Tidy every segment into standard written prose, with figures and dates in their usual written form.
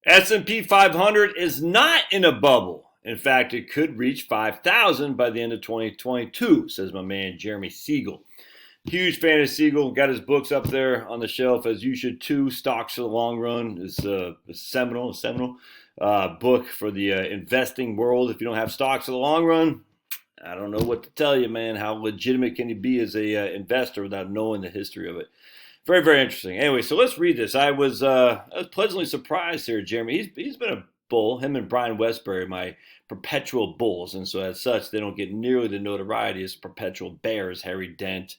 S&P 500 is not in a bubble. In fact, it could reach 5,000 by the end of 2022, says my man Jeremy Siegel. Huge fan of Siegel. Got his books up there on the shelf, as you should too. Stocks for the Long Run is a seminal book for the investing world. If you don't have stocks for the long run, I don't know what to tell you, man. How legitimate can you be as a investor without knowing the history of it? Very, very interesting. Anyway, so let's read this. I was pleasantly surprised here, Jeremy. He's been a bull. Him and Brian Westbury, my perpetual bulls, and so as such, they don't get nearly the notoriety as perpetual bears. Harry Dent,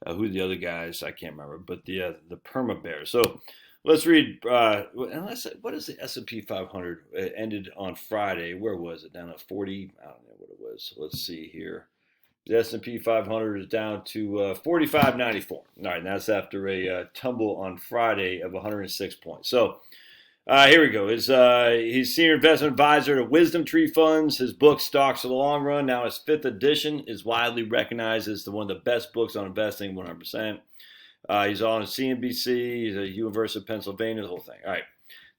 who are the other guys? I can't remember, but the perma bears. So let's read. What is the S&P 500? It ended on Friday. Where was it? Down at 40. I don't know what it was. Let's see here. The S&P 500 is down to 45.94. All right, and that's after a tumble on Friday of 106 points. So here we go. He's senior investment advisor to Wisdom Tree Funds. His book, Stocks for the Long Run, now his 5th edition, is widely recognized as one of the best books on investing, 100%. He's on CNBC. He's at University of Pennsylvania, the whole thing. All right.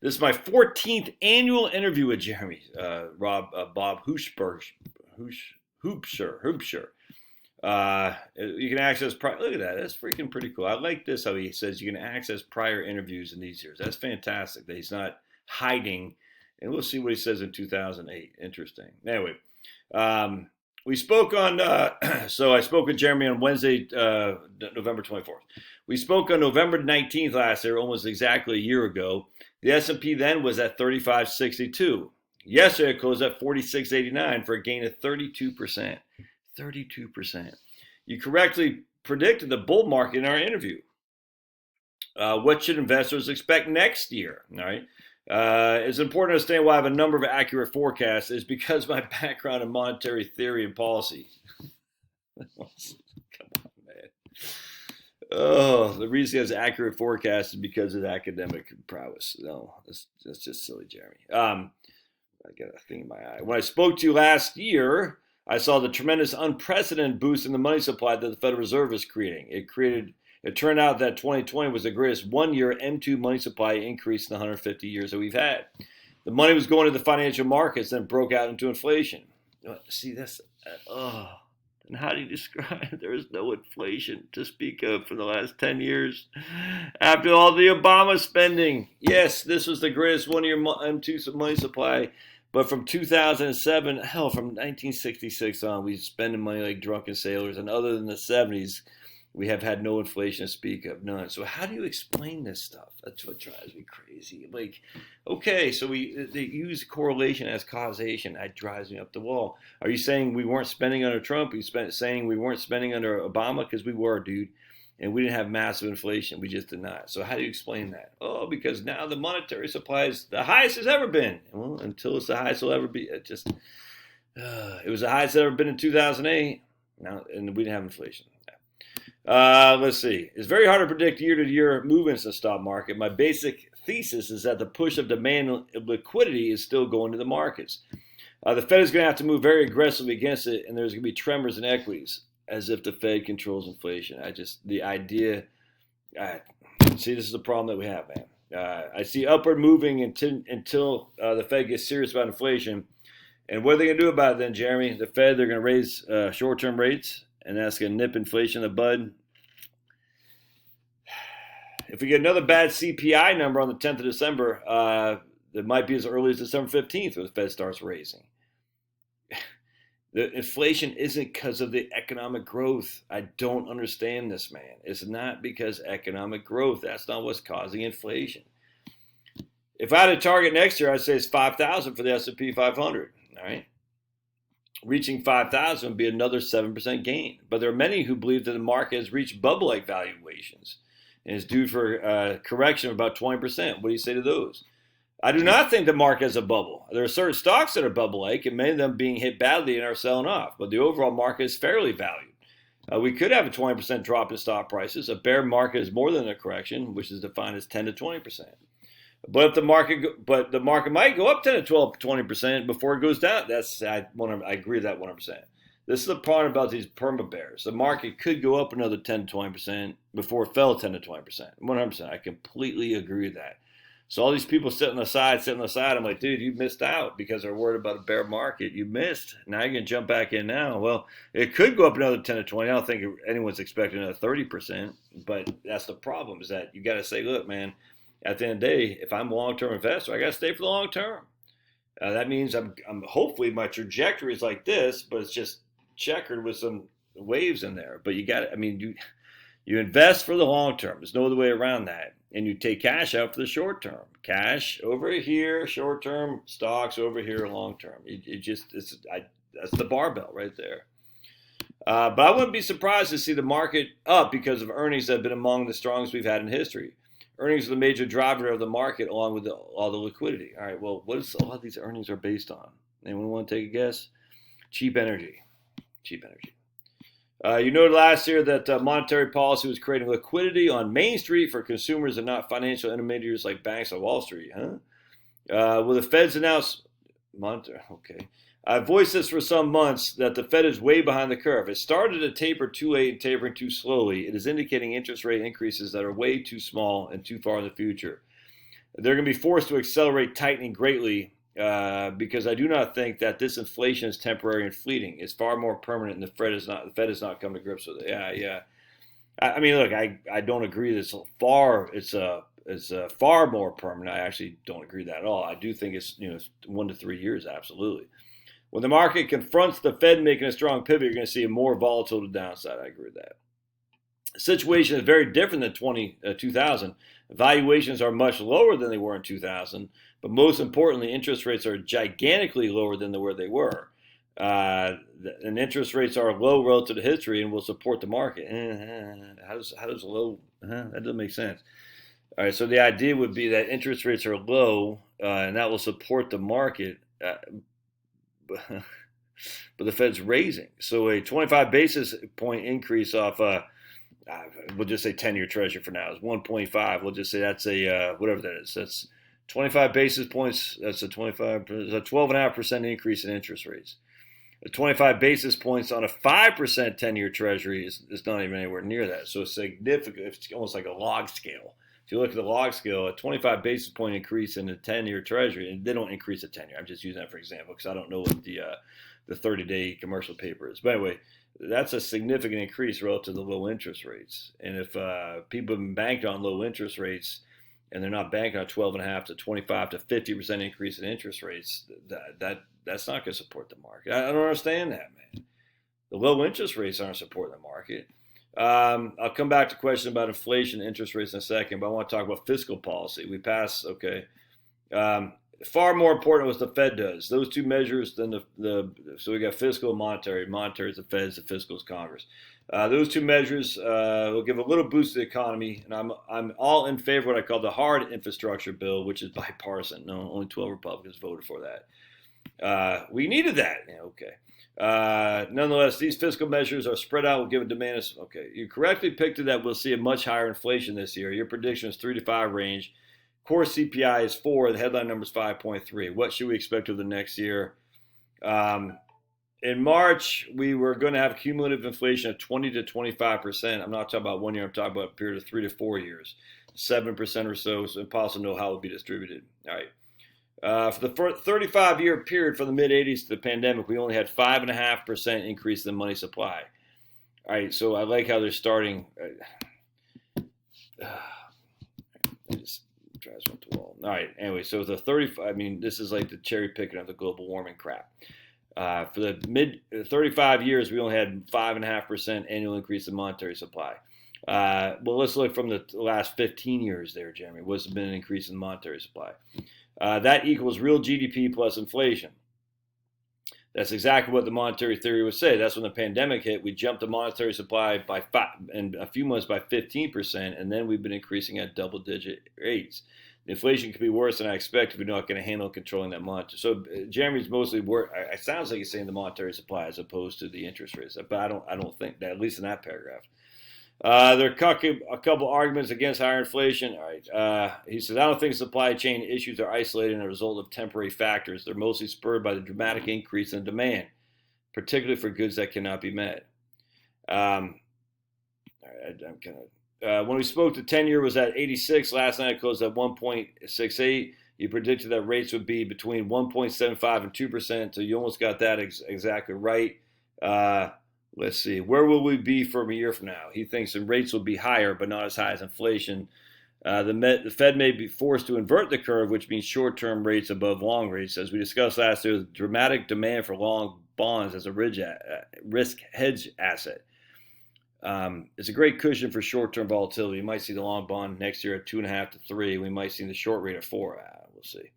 This is my 14th annual interview with Jeremy, Bob Hoopsher. You can access, look at that. That's freaking pretty cool. I like this, how he says you can access prior interviews in these years. That's fantastic that he's not hiding. And we'll see what he says in 2008. Interesting. Anyway, we spoke on, so I spoke with Jeremy on Wednesday, November 24th. We spoke on November 19th last year, almost exactly a year ago. The S&P then was at 35.62. Yesterday it closed at 46.89 for a gain of 32%. 32%. You correctly predicted the bull market in our interview. What should investors expect next year? All right. It's important to understand why I have a number of accurate forecasts is because of my background in monetary theory and policy. Come on, man. Oh, the reason he has accurate forecasts is because of academic prowess. No, that's just silly, Jeremy. I got a thing in my eye. When I spoke to you last year, I saw the tremendous unprecedented boost in the money supply that the Federal Reserve is creating. It turned out that 2020 was the greatest one-year M2 money supply increase in the 150 years that we've had. The money was going to the financial markets, then broke out into inflation. See, that's, and how do you describe there is no inflation to speak of for the last 10 years? After all the Obama spending, yes, this was the greatest one-year M2 money supply. But from 2007, hell, from 1966 on, we spending money like drunken sailors. And other than the 70s, we have had no inflation to speak of, none. So how do you explain this stuff? That's what drives me crazy. Like, okay, so they use correlation as causation. That drives me up the wall. Are you saying we weren't spending under Trump? Are you saying we weren't spending under Obama? Because we were, dude. And we didn't have massive inflation. We just did not. So how do you explain that? Oh, because now the monetary supply is the highest it's ever been. Well, until it's the highest it'll ever be. It was the highest it's ever been in 2008. Now, and we didn't have inflation. Let's see. It's very hard to predict year-to-year movements in the stock market. My basic thesis is that the push of demand and liquidity is still going to the markets. The Fed is going to have to move very aggressively against it, and there's going to be tremors in equities, as if the Fed controls inflation. The idea, see, this is the problem that we have, man. I see upward moving until the Fed gets serious about inflation. And what are they going to do about it then, Jeremy? The Fed, they're going to raise short-term rates, and that's going to nip inflation in the bud. If we get another bad CPI number on the 10th of December, it might be as early as December 15th where the Fed starts raising. The inflation isn't because of the economic growth. I don't understand this, man. It's not because economic growth. That's not what's causing inflation. If I had a target next year, I'd say it's 5,000 for the S&P 500. All right. Reaching 5,000 would be another 7% gain. But there are many who believe that the market has reached bubble-like valuations and is due for a correction of about 20%. What do you say to those? I do not think the market is a bubble. There are certain stocks that are bubble-like, and many of them being hit badly and are selling off. But the overall market is fairly valued. We could have a 20% drop in stock prices. A bear market is more than a correction, which is defined as 10 to 20%. But the market might go up 10 to 12, 20% before it goes down. I agree with that 100%. This is the part about these perma bears. The market could go up another 10 to 20% before it fell 10 to 20%. 100%. I completely agree with that. So all these people sitting aside. I'm like, dude, you missed out because they're worried about a bear market. You missed. Now you're going to jump back in now. Well, it could go up another 10 to 20. I don't think anyone's expecting another 30%. But that's the problem is that you got to say, look, man, at the end of the day, if I'm a long-term investor, I got to stay for the long term. That means I'm hopefully my trajectory is like this, but it's just checkered with some waves in there. But you got to, I mean, you invest for the long term. There's no other way around that. And you take cash out for the short term. Cash over here, short term. Stocks over here, long term. That's the barbell right there. But I wouldn't be surprised to see the market up because of earnings that have been among the strongest we've had in history. Earnings are the major driver of the market along with all the liquidity. All right, well, what is a lot of these earnings are based on? Anyone want to take a guess? Cheap energy. Cheap energy. You noted last year that monetary policy was creating liquidity on Main Street for consumers and not financial intermediaries like banks on Wall Street, huh? Will the Fed's announce okay. I've voiced this for some months that the Fed is way behind the curve. It started to taper too late and tapering too slowly. It is indicating interest rate increases that are way too small and too far in the future. They're going to be forced to accelerate tightening greatly because I do not think that this inflation is temporary and fleeting. It's far more permanent, and the Fed has not come to grips with it. Yeah. I mean, look, I don't agree that it's far more permanent. I actually don't agree with that at all. I do think it's 1 to 3 years, absolutely. When the market confronts the Fed making a strong pivot, you're going to see a more volatile to downside. I agree with that. The situation is very different than 2000. Valuations are much lower than they were in 2000, but most importantly, interest rates are gigantically lower than where they were. And interest rates are low relative to history and will support the market. How does low? That doesn't make sense. All right, so the idea would be that interest rates are low, and that will support the market. But the Fed's raising. So a 25 basis point increase off, we'll just say 10-year treasury for now is 1.5. We'll just say that's whatever that is. That's 25 basis points. That's a 12.5% increase in interest rates. 25 basis points on a 5% 10-year treasury is not even anywhere near that. So it's significant. It's almost like a log scale. If you look at the log scale, a 25 basis point increase in the 10-year treasury, and they don't increase the 10-year. I'm just using that for example because I don't know what the 30-day commercial paper is. But anyway, that's a significant increase relative to the low interest rates. And if people have been banking on low interest rates and they're not banking on 12.5 to 25 to 50% increase in interest rates, that's not going to support the market. I don't understand that, man. The low interest rates aren't supporting the market. I'll come back to question about inflation and interest rates in a second, but I want to talk about fiscal policy. We passed, okay. Far more important what the Fed does. Those two measures than so we got fiscal and monetary. Monetary is the Fed, the fiscal is Congress. Those two measures will give a little boost to the economy, and I'm all in favor of what I call the hard infrastructure bill, which is bipartisan. No, only 12 Republicans voted for that. We needed that. Yeah, okay. Nonetheless, these fiscal measures are spread out. Will give a demand. Okay, you correctly picked it that we'll see a much higher inflation this year. Your prediction is 3 to 5 range. Core CPI is 4. The headline number is 5.3. What should we expect over the next year? In March, we were going to have cumulative inflation of 20 to 25%. I'm not talking about 1 year. I'm talking about a period of 3 to 4 years, 7% or so. So impossible to know how it will be distributed. All right. For the 35-year period from the mid-'80s to the pandemic, we only had 5.5% increase in the money supply. All right, so I like how they're starting. I just drives me up the wall. All right, anyway, so the 35. I mean, this is like the cherry picking of the global warming crap. For the mid 35 years, we only had 5.5% annual increase in monetary supply. Well, let's look from the last 15 years there, Jeremy. What's been an increase in monetary supply? That equals real GDP plus inflation. That's exactly what the monetary theory would say. That's when the pandemic hit. We jumped the monetary supply by in a few months by 15%, and then we've been increasing at double-digit rates. The inflation could be worse than I expect if we're not going to handle controlling that monetary. So Jeremy's mostly it sounds like he's saying the monetary supply as opposed to the interest rates, but I don't think that, at least in that paragraph. There are a couple arguments against higher inflation. All right. He says, I don't think supply chain issues are isolated and a result of temporary factors. They're mostly spurred by the dramatic increase in demand, particularly for goods that cannot be met. All right, When we spoke, the 10-year was at 86. Last night it closed at 1.68. You predicted that rates would be between 1.75 and 2%, so you almost got that exactly right. Let's see. Where will we be from a year from now? He thinks the rates will be higher, but not as high as inflation. The Fed may be forced to invert the curve, which means short-term rates above long rates. As we discussed last year, dramatic demand for long bonds as a risk hedge asset. It's a great cushion for short-term volatility. You might see the long bond next year at 2.5 to 3. We might see the short rate at 4. We'll see.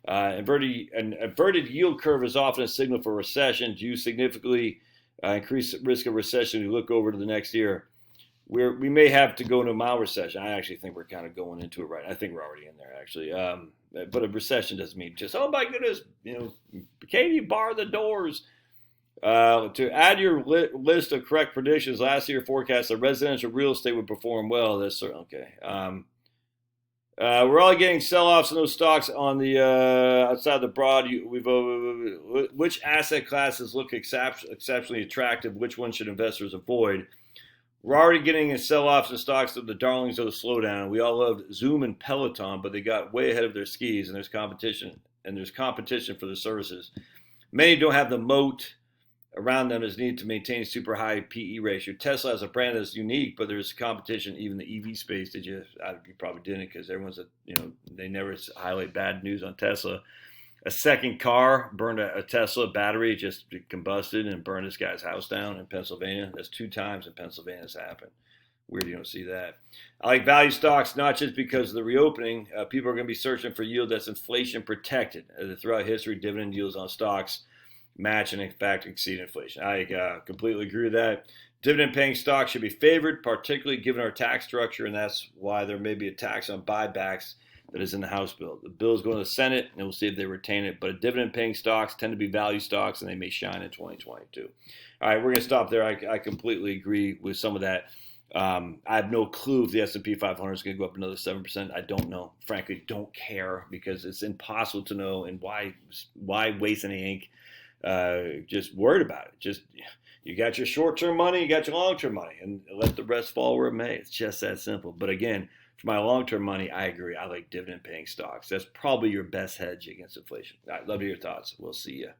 An inverted yield curve is often a signal for recession. Do you significantly increase risk of recession as you look over to the next year? We may have to go into a mild recession. I actually think we're kind of going into it right. I think we're already in there, actually. But a recession doesn't mean just, oh my goodness, Katie, bar the doors. To add your list of correct predictions, last year forecast that residential real estate would perform well. That's certainly okay. We're all getting sell-offs in those stocks on the outside the broad. Which asset classes look exceptionally attractive? Which ones should investors avoid? We're already getting sell-offs in stocks of the darlings of the slowdown. We all loved Zoom and Peloton, but they got way ahead of their skis, and there's competition for the services. Many don't have the moat around them is needed to maintain super high PE ratio. Tesla as a brand is unique, but there's competition even in the EV space. You probably didn't, because everyone's they never highlight bad news on Tesla. A second car burned a Tesla battery, just combusted and burned this guy's house down in Pennsylvania. That's 2 times in Pennsylvania has happened. Weird you don't see that. I like value stocks, not just because of the reopening. People are going to be searching for yield that's inflation protected. Throughout history, dividend yields on stocks match and in fact exceed inflation. I completely agree with that. Dividend-paying stocks should be favored, particularly given our tax structure, and that's why there may be a tax on buybacks that is in the House bill. The bill is going to the Senate, and we'll see if they retain it. But dividend-paying stocks tend to be value stocks, and they may shine in 2022. All right, we're going to stop there. I completely agree with some of that. I have no clue if the S&P 500 is going to go up another 7%. I don't know. Frankly, don't care, because it's impossible to know, and why waste any ink? Just worried about it. Just, you got your short-term money, you got your long-term money, and let the rest fall where it may. It's just that simple. But again, for my long-term money, I agree. I like dividend-paying stocks. That's probably your best hedge against inflation. All right, love your thoughts. We'll see you.